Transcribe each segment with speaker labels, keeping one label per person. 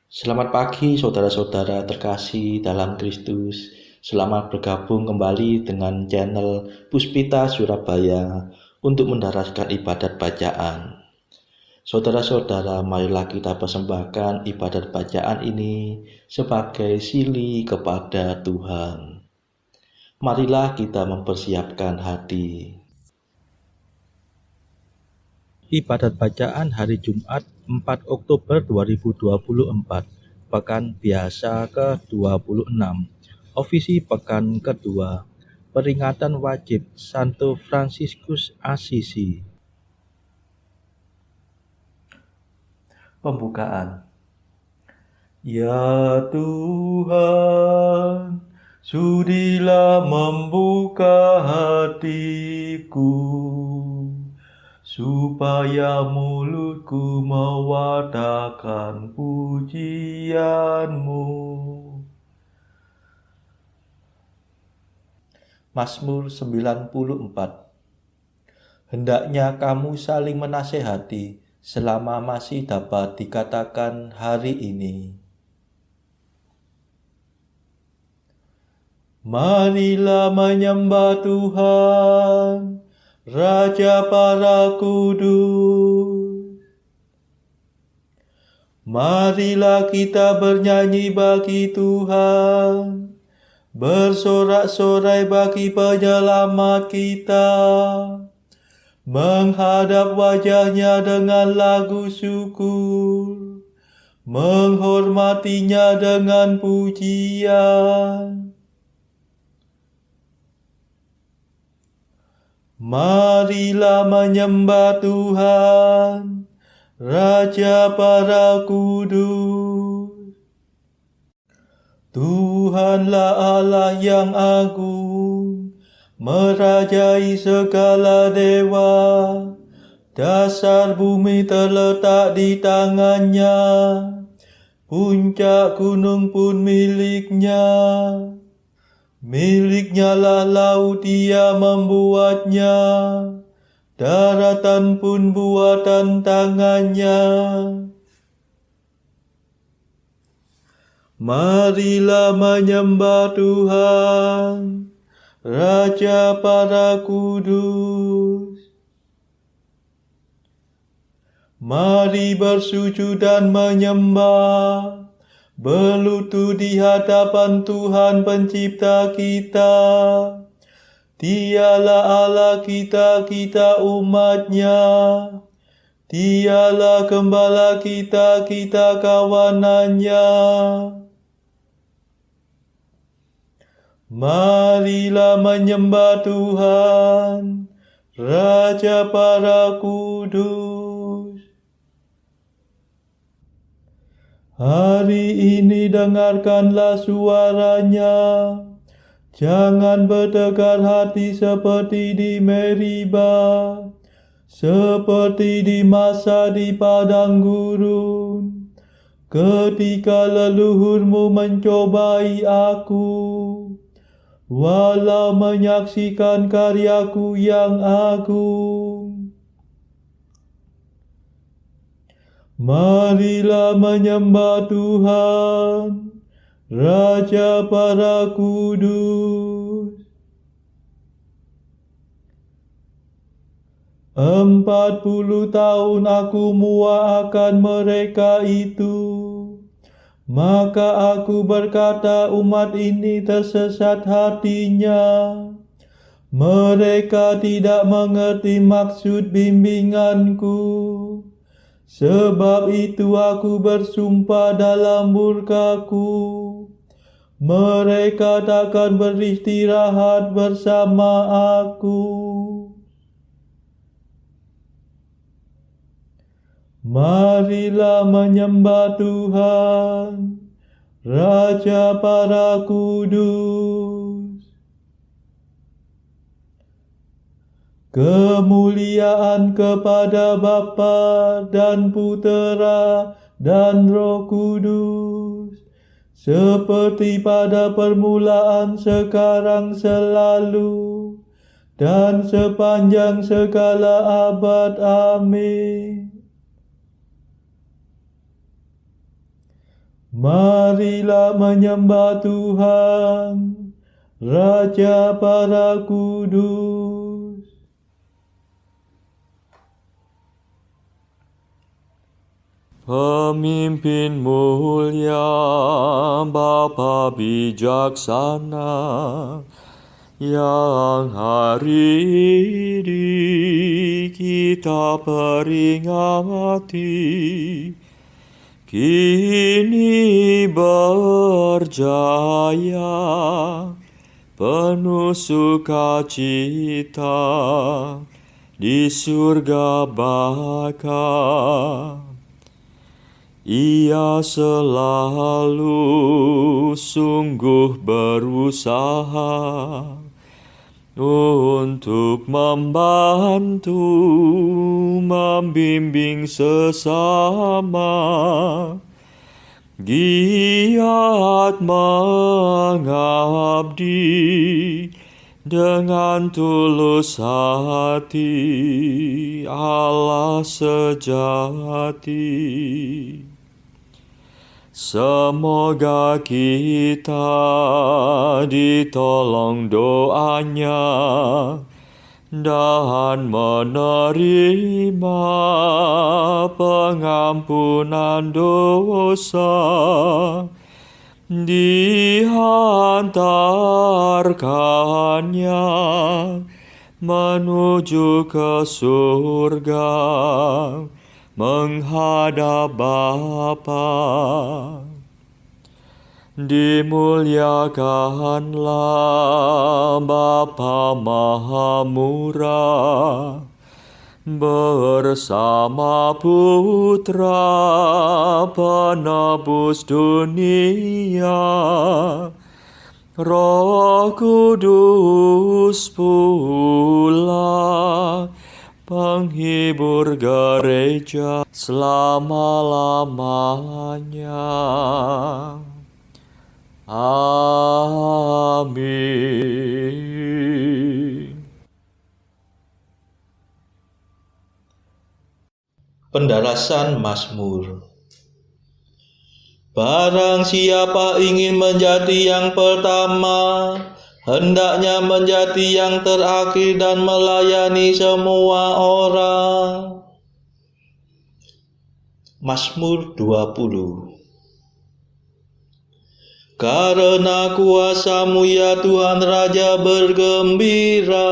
Speaker 1: Selamat pagi saudara-saudara terkasih dalam Kristus. Selamat bergabung kembali dengan channel Puspita Surabaya untuk mendaraskan ibadat bacaan. Saudara-saudara, marilah kita persembahkan ibadat bacaan ini sebagai sili kepada Tuhan. Marilah kita mempersiapkan hati. Ibadat bacaan hari Jumat 4 Oktober 2024, Pekan Biasa ke-26, Ofisi Pekan kedua, Peringatan Wajib Santo Fransiskus Assisi. Pembukaan. Ya Tuhan, sudilah membuka hatiku, supaya mulutku mewartakan pujian-Mu. Mazmur 94. Hendaknya kamu saling menasehati selama masih dapat dikatakan hari ini. Marilah menyembah Tuhan, Raja para kudus. Marilah kita bernyanyi bagi Tuhan, bersorak-sorai bagi penyelamat kita, menghadap wajahnya dengan lagu syukur, menghormatinya dengan pujian. Marilah menyembah Tuhan, Raja para kudus. Tuhanlah Allah yang agung, merajai segala dewa. Dasar bumi terletak di tangannya, puncak gunung pun miliknya. Miliknya lah laut, Dia membuatnya, daratan pun buatan tangannya. Marilah menyembah Tuhan, Raja para kudus. Mari bersujud dan menyembah, berlutut di hadapan Tuhan pencipta kita. Dialah Allah kita, kita umat-Nya. Dialah gembala kita, kita kawanan-Nya. Marilah menyembah Tuhan, Raja para kudus. Hari ini dengarkanlah suaranya, jangan bertegar hati seperti di Meriba, seperti di masa di padang gurun, ketika leluhurmu mencobai aku, walau menyaksikan karyaku yang agung. Marilah menyembah Tuhan, Raja para kudus. 40 tahun aku muak akan mereka itu. Maka aku berkata, umat ini tersesat hatinya. Mereka tidak mengerti maksud bimbinganku. Sebab itu aku bersumpah dalam murkaku, mereka takkan beristirahat bersama aku. Marilah menyembah Tuhan, Raja para kudus. Kemuliaan kepada Bapa dan Putera dan Roh Kudus, seperti pada permulaan, sekarang, selalu, dan sepanjang segala abad. Amin. Marilah menyembah Tuhan, Raja para kudus. Pemimpin mulia, Bapa bijaksana, yang hari ini kita peringati, kini berjaya penuh sukacita di surga baka. Ia selalu sungguh berusaha untuk membantu, membimbing sesama, giat mengabdi dengan tulus hati Allah sejati. Semoga kita ditolong doanya dan menerima pengampunan dosa, dihantarkannya menuju ke surga, menghadap Bapa. Dimuliakanlah Bapa Maha Murah bersama Putra Penebus dunia, Roh Kudus pula penghibur gereja selama-lamanya. Amin.
Speaker 2: Pendalasan Mazmur. Barang siapa ingin menjadi yang pertama, hendaknya menjadi yang terakhir dan melayani semua orang. Mazmur 20. Karena kuasa-Mu ya Tuhan Raja bergembira,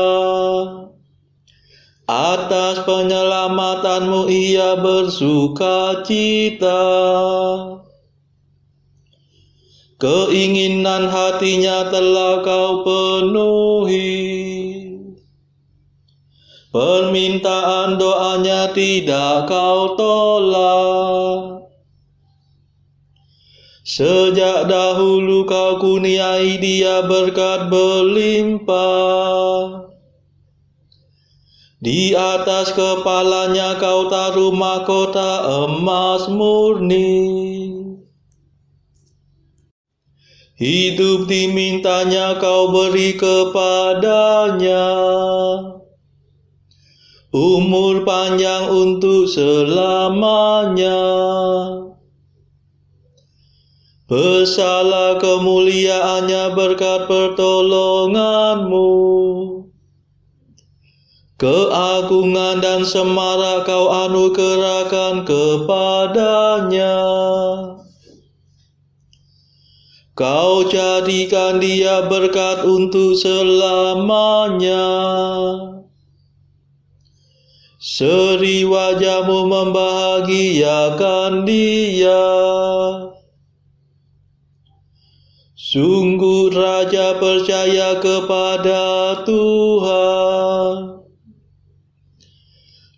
Speaker 2: atas penyelamatan-Mu ia bersukacita. Keinginan hatinya telah Kau penuhi, permintaan doanya tidak Kau tolak. Sejak dahulu Kau kurniai dia berkat berlimpah. Di atas kepalanya Kau taruh mahkota emas murni. Hidup dimintanya Kau beri kepadanya, umur panjang untuk selamanya. Besarlah kemuliaannya berkat pertolongan-Mu. Keagungan dan semarak Kau anugerahkan kepadanya. Kau jadikan dia berkat untuk selamanya. Seri wajah-Mu membahagiakan dia. Sungguh Raja percaya kepada Tuhan,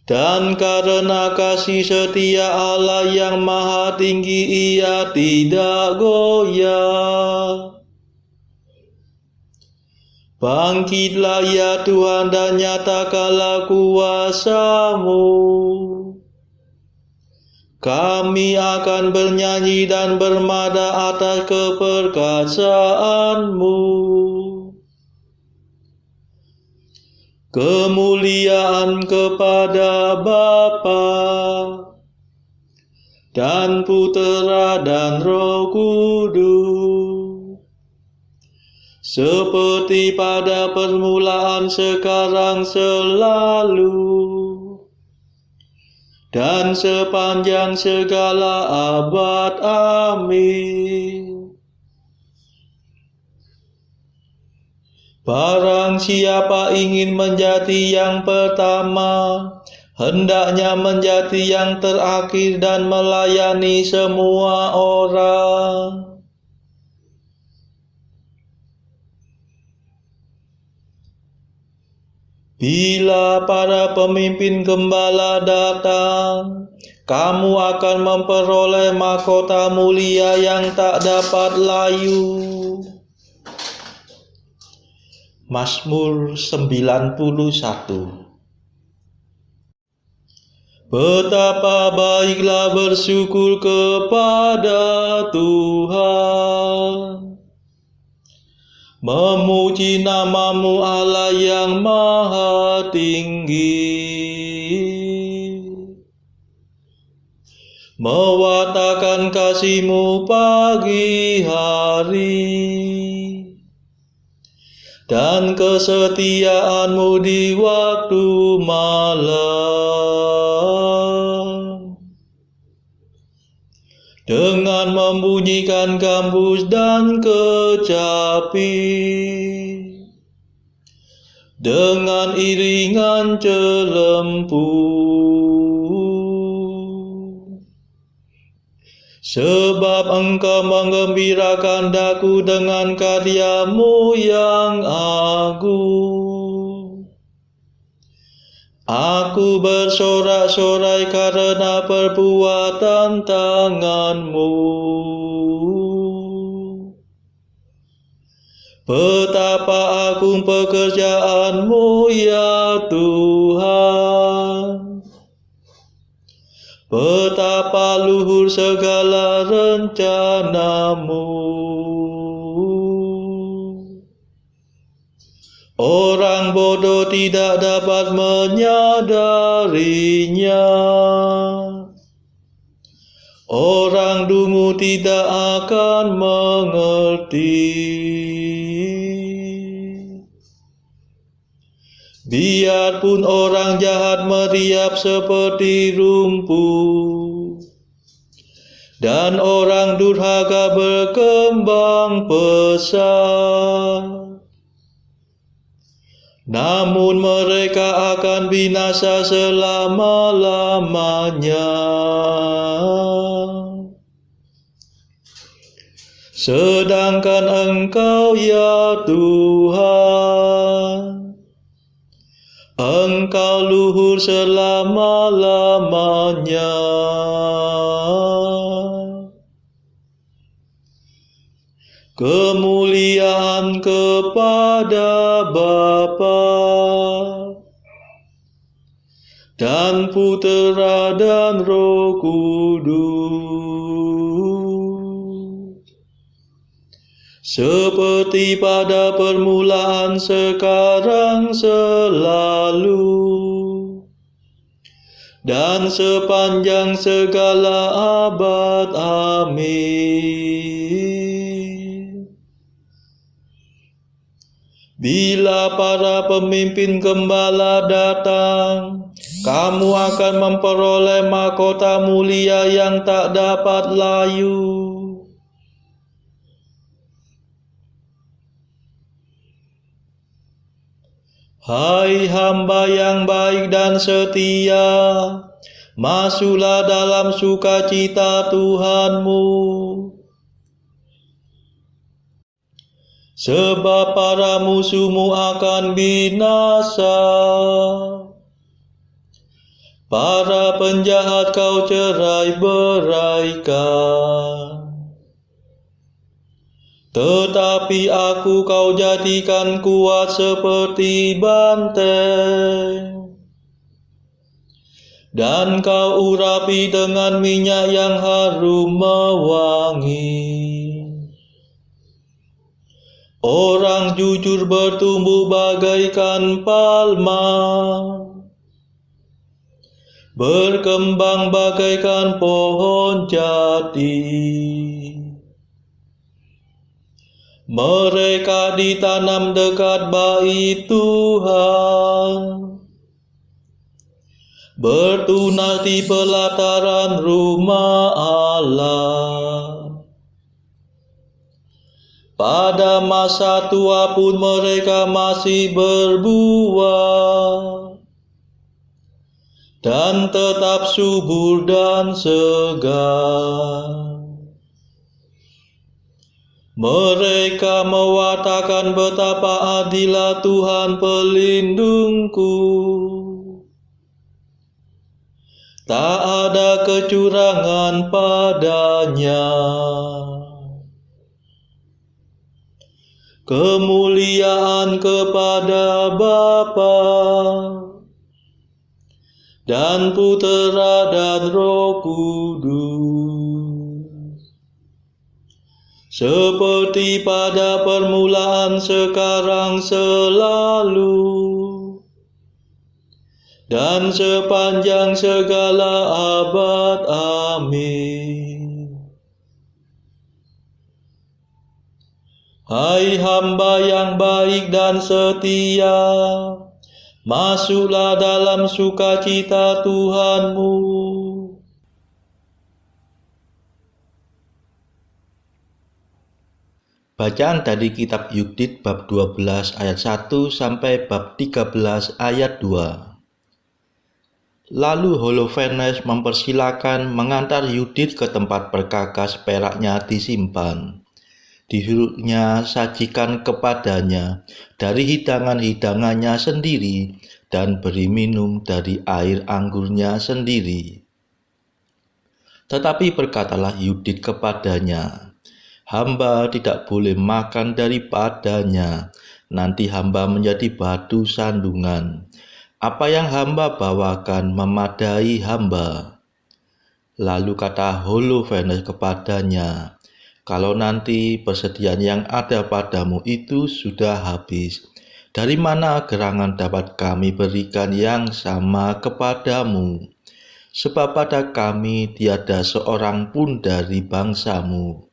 Speaker 2: dan karena kasih setia Allah yang maha tinggi ia tidak goyah. Bangkitlah ya Tuhan dan nyatakanlah kuasa-Mu. Kami akan bernyanyi dan bermada atas keperkasaan-Mu. Kemuliaan kepada Bapa dan Putera dan Roh Kudus, seperti pada permulaan, sekarang, selalu, dan sepanjang segala abad. Amin. Barang siapa ingin menjadi yang pertama, hendaknya menjadi yang terakhir dan melayani semua orang. Bila para pemimpin gembala datang, kamu akan memperoleh mahkota mulia yang tak dapat layu. Mazmur 91. Betapa baiklah bersyukur kepada Tuhan, memuji nama-Mu Allah yang maha tinggi, mewartakan kasih-Mu pagi hari, dan kesetiaan-Mu di waktu malam. Dengan membunyikan gambus dan kecapi, dengan iringan celempu, sebab Engkau menggembirakan daku dengan karya-Mu yang agung. Aku bersorak-sorai karena perbuatan tangan-Mu. Betapa agung pekerjaan-Mu, ya Tuhan. Betapa luhur segala rencana-Mu. Orang bodoh tidak dapat menyadarinya. Orang dungu tidak akan mengerti. Biarpun orang jahat meriap seperti rumput, dan orang durhaka berkembang pesat, namun mereka akan binasa selama-lamanya. Sedangkan Engkau, ya Tuhan, Engkau luhur selama-lamanya. Kemuliaan kepada Bapa dan Putera dan Roh Kudus, seperti pada permulaan, sekarang, selalu, dan sepanjang segala abad. Amin. Bila para pemimpin gembala datang, kamu akan memperoleh mahkota mulia yang tak dapat layu. Hai hamba yang baik dan setia, masuklah dalam sukacita Tuhanmu. Sebab para musuhmu akan binasa, para penjahat kau cerai-beraikan. Tetapi aku kau jadikan kuat seperti banteng, dan kau urapi dengan minyak yang harum mewangi. Orang jujur bertumbuh bagaikan palma, berkembang bagaikan pohon jati. Mereka ditanam dekat bait Tuhan, bertunas di pelataran rumah Allah. Pada masa tua pun mereka masih berbuah dan tetap subur dan segar. Mereka mewartakan betapa adilnya Tuhan pelindungku. Tak ada kecurangan padanya. Kemuliaan kepada Bapa dan Putera dan Roh Kudus, seperti pada permulaan, sekarang, selalu, dan sepanjang segala abad. Amin. Hai hamba yang baik dan setia, masuklah dalam sukacita Tuhanmu.
Speaker 1: Bacaan dari kitab Yudit bab 12 ayat 1 sampai bab 13 ayat 2. Lalu Holofernes mempersilakan mengantar Yudit ke tempat perkakas peraknya disimpan. Disuruhnya sajikan kepadanya dari hidangan-hidangannya sendiri dan beri minum dari air anggurnya sendiri. Tetapi berkatalah Yudit kepadanya, hamba tidak boleh makan daripadanya, nanti hamba menjadi batu sandungan. Apa yang hamba bawakan memadai hamba. Lalu kata Holofernes kepadanya, kalau nanti persediaan yang ada padamu itu sudah habis, dari mana gerangan dapat kami berikan yang sama kepadamu? Sebab pada kami tiada seorang pun dari bangsamu.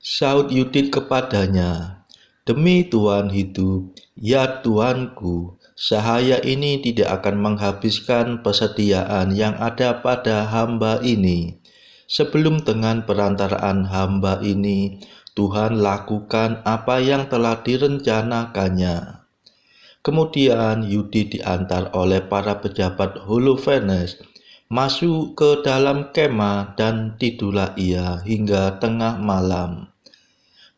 Speaker 1: Saud Yudit kepadanya, demi Tuhan hidup, ya Tuanku, sahaya ini tidak akan menghabiskan persediaan yang ada pada hamba ini. Sebelum dengan perantaraan hamba ini, Tuhan lakukan apa yang telah direncanakannya. Kemudian Yudit diantar oleh para pejabat Holofernes masuk ke dalam kemah dan tidurlah ia hingga tengah malam.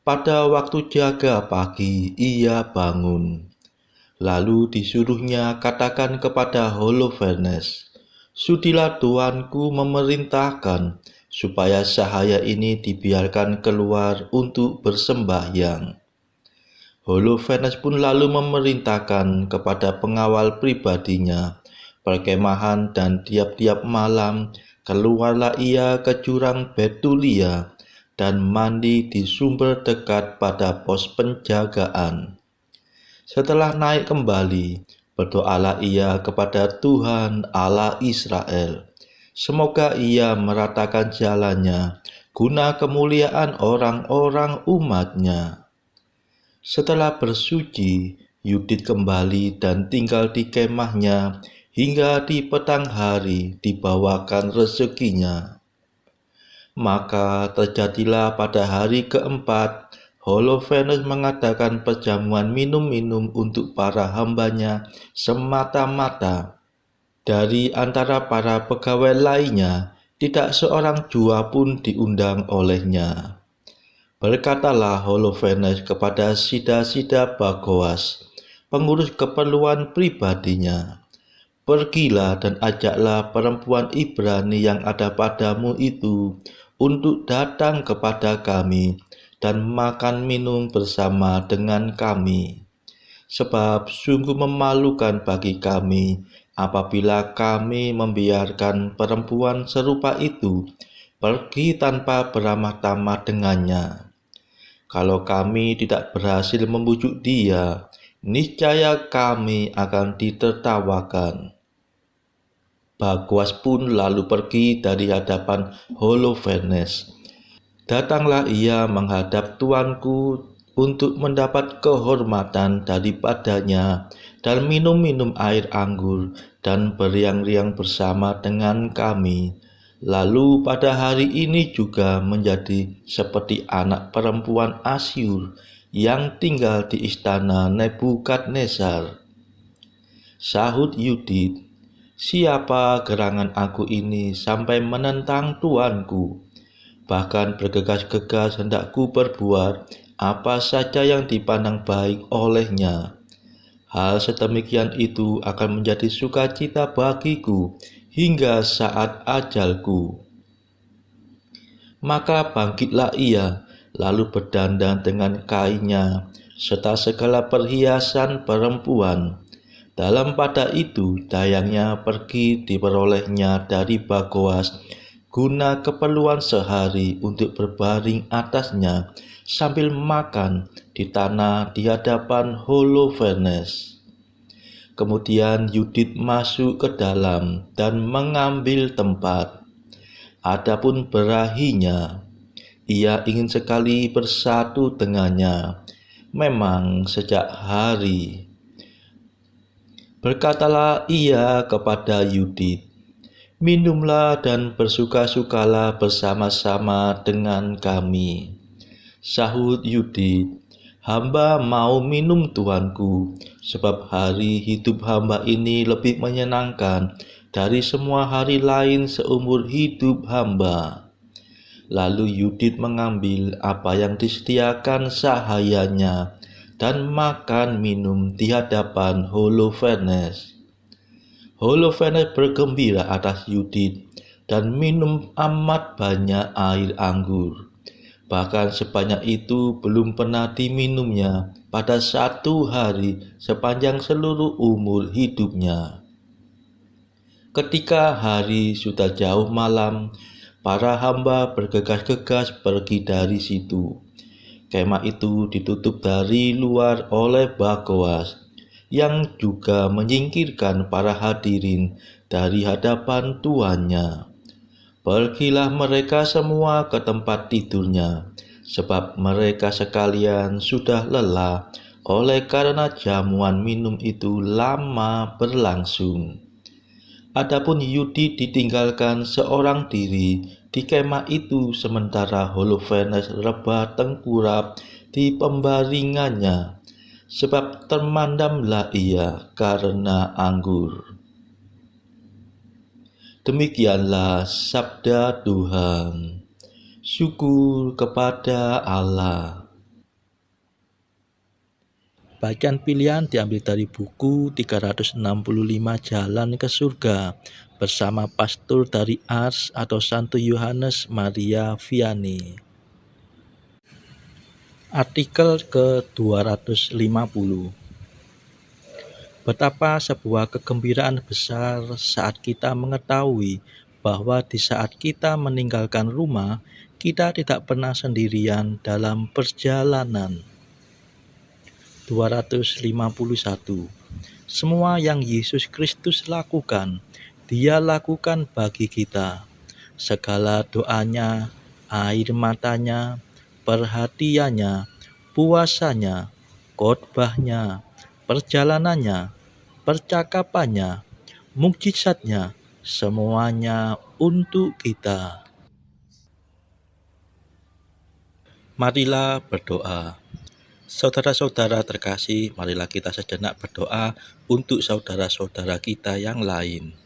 Speaker 1: Pada waktu jaga pagi ia bangun. Lalu disuruhnya katakan kepada Holofernes, sudilah Tuanku memerintahkan supaya sahaya ini dibiarkan keluar untuk bersembahyang. Holofernes pun lalu memerintahkan kepada pengawal pribadinya, perkemahan, dan tiap-tiap malam keluarlah ia ke jurang Betulia dan mandi di sumber dekat pada pos penjagaan. Setelah naik kembali, berdoalah ia kepada Tuhan Allah Israel. Semoga ia meratakan jalannya, guna kemuliaan orang-orang umatnya. Setelah bersuci, Yudit kembali dan tinggal di kemahnya, hingga di petang hari dibawakan rezekinya. Maka terjadilah pada hari keempat, Holofernes mengadakan perjamuan minum-minum untuk para hambanya semata-mata. Dari antara para pegawai lainnya, tidak seorang jua pun diundang olehnya. Berkatalah Holofernes kepada Sida-Sida Bagoas, pengurus keperluan pribadinya, pergilah dan ajaklah perempuan Ibrani yang ada padamu itu untuk datang kepada kami dan makan minum bersama dengan kami. Sebab sungguh memalukan bagi kami apabila kami membiarkan perempuan serupa itu pergi tanpa beramah tamah dengannya. Kalau kami tidak berhasil membujuk dia, niscaya kami akan ditertawakan. Bagoas pun lalu pergi dari hadapan Holofernes. Datanglah ia menghadap tuanku untuk mendapat kehormatan daripadanya dan minum-minum air anggur dan beriang-riang bersama dengan kami. Lalu pada hari ini juga menjadi seperti anak perempuan Asyur yang tinggal di istana Nebukadnezar. Sahut Yudit, "Siapa gerangan aku ini sampai menentang tuanku? Bahkan bergegas-gegas hendakku berbuat apa saja yang dipandang baik olehnya. Hal sedemikian itu akan menjadi sukacita bagiku hingga saat ajalku." Maka bangkitlah ia, lalu berdandan dengan kainnya, serta segala perhiasan perempuan. Dalam pada itu, dayangnya pergi diperolehnya dari Bagoas, guna keperluan sehari untuk berbaring atasnya sambil makan di tanah di hadapan Holofernes. Kemudian Yudit masuk ke dalam dan mengambil tempat. Adapun berahinya, ia ingin sekali bersatu dengannya. Memang sejak hari. Berkatalah ia kepada Yudit, "Minumlah dan bersuka-sukalah bersama-sama dengan kami." Sahut Yudit, "Hamba mau minum tuanku, sebab hari hidup hamba ini lebih menyenangkan dari semua hari lain seumur hidup hamba." Lalu Yudit mengambil apa yang disediakan sahayanya dan makan minum di hadapan Holofernes. Holofernes bergembira atas Yudit dan minum amat banyak air anggur. Bahkan sebanyak itu belum pernah diminumnya pada satu hari sepanjang seluruh umur hidupnya. Ketika hari sudah jauh malam, para hamba bergegas-gegas pergi dari situ. Kemah itu ditutup dari luar oleh Bagoas, yang juga menyingkirkan para hadirin dari hadapan tuannya. Pergilah mereka semua ke tempat tidurnya, sebab mereka sekalian sudah lelah oleh karena jamuan minum itu lama berlangsung. Adapun Yudit ditinggalkan seorang diri di kemah itu sementara Holofernes rebah tengkurap di pembaringannya, sebab termandamlah ia karena anggur. Demikianlah sabda Tuhan. Syukur kepada Allah. Bacaan pilihan diambil dari buku 365 Jalan ke Surga bersama pastor dari Ars atau Santo Yohanes Maria Vianney. Artikel ke-250. Betapa sebuah kegembiraan besar saat kita mengetahui bahwa di saat kita meninggalkan rumah, kita tidak pernah sendirian dalam perjalanan. 251. Semua yang Yesus Kristus lakukan, Dia lakukan bagi kita. Segala doanya, air matanya, perhatiannya, puasanya, khotbahnya, perjalanannya, percakapannya, mukjizatnya, semuanya untuk kita. Marilah berdoa. Saudara-saudara terkasih, marilah kita sejenak berdoa untuk saudara-saudara kita yang lain.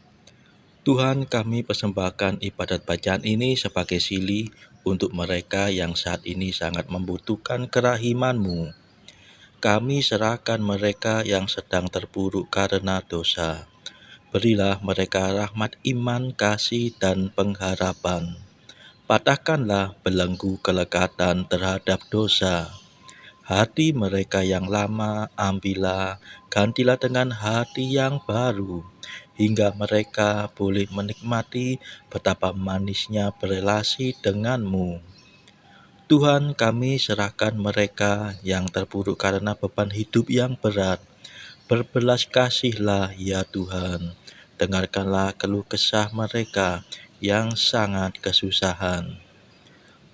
Speaker 1: Tuhan, kami persembahkan ibadat bacaan ini sebagai sili untuk mereka yang saat ini sangat membutuhkan kerahiman-Mu. Kami serahkan mereka yang sedang terpuruk karena dosa. Berilah mereka rahmat iman, kasih, dan pengharapan. Patahkanlah belenggu kelekatan terhadap dosa. Hati mereka yang lama ambillah, gantilah dengan hati yang baru, hingga mereka boleh menikmati betapa manisnya berelasi denganmu. Tuhan, kami serahkan mereka yang terpuruk karena beban hidup yang berat. Berbelas kasihlah ya Tuhan. dengarkanlah keluh kesah mereka yang sangat kesusahan.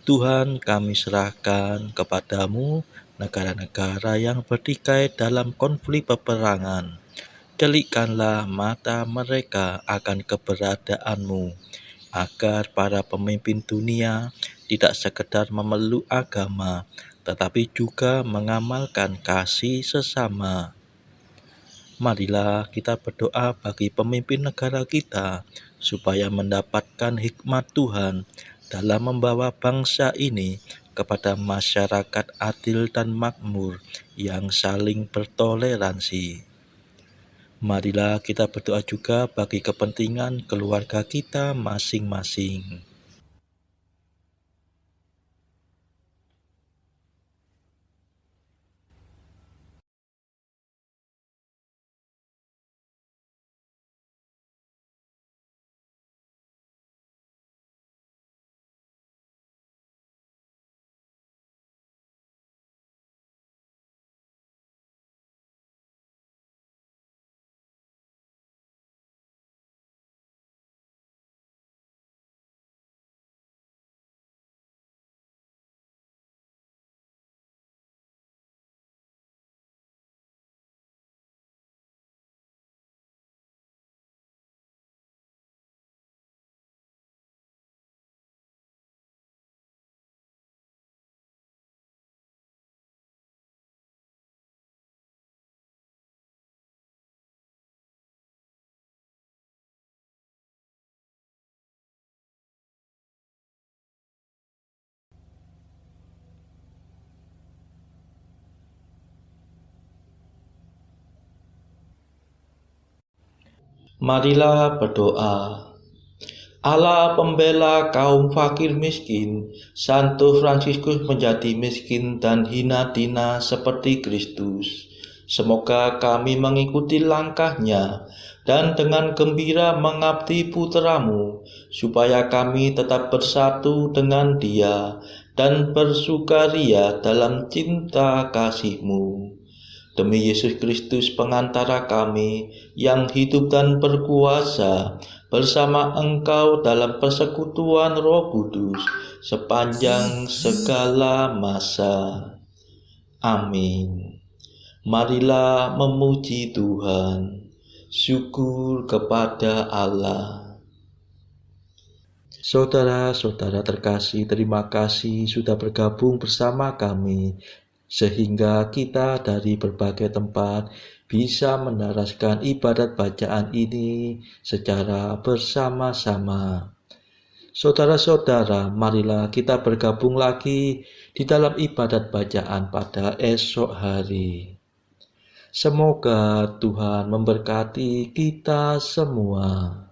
Speaker 1: Tuhan, kami serahkan kepadamu negara-negara yang bertikai dalam konflik peperangan. Delikkanlah mata mereka akan keberadaanmu, agar para pemimpin dunia tidak sekedar memeluk agama, tetapi juga mengamalkan kasih sesama. Marilah kita berdoa bagi pemimpin negara kita, supaya mendapatkan hikmat Tuhan dalam membawa bangsa ini kepada masyarakat adil dan makmur yang saling bertoleransi. Marilah kita berdoa juga bagi kepentingan keluarga kita masing-masing. Marilah berdoa. Allah pembela kaum fakir miskin, Santo Fransiskus menjadi miskin dan hina dina seperti Kristus. Semoga kami mengikuti langkahnya dan dengan gembira mengabdi putra-Mu, supaya kami tetap bersatu dengan Dia dan bersukaria dalam cinta kasih-Mu. Demi Yesus Kristus pengantara kami yang hidup dan berkuasa bersama Engkau dalam persekutuan Roh Kudus sepanjang segala masa. Amin. Marilah memuji Tuhan. Syukur kepada Allah. Saudara-saudara terkasih, terima kasih sudah bergabung bersama kami, sehingga kita dari berbagai tempat bisa mendaraskan ibadat bacaan ini secara bersama-sama. Saudara-saudara, marilah kita bergabung lagi di dalam ibadat bacaan pada esok hari. Semoga Tuhan memberkati kita semua.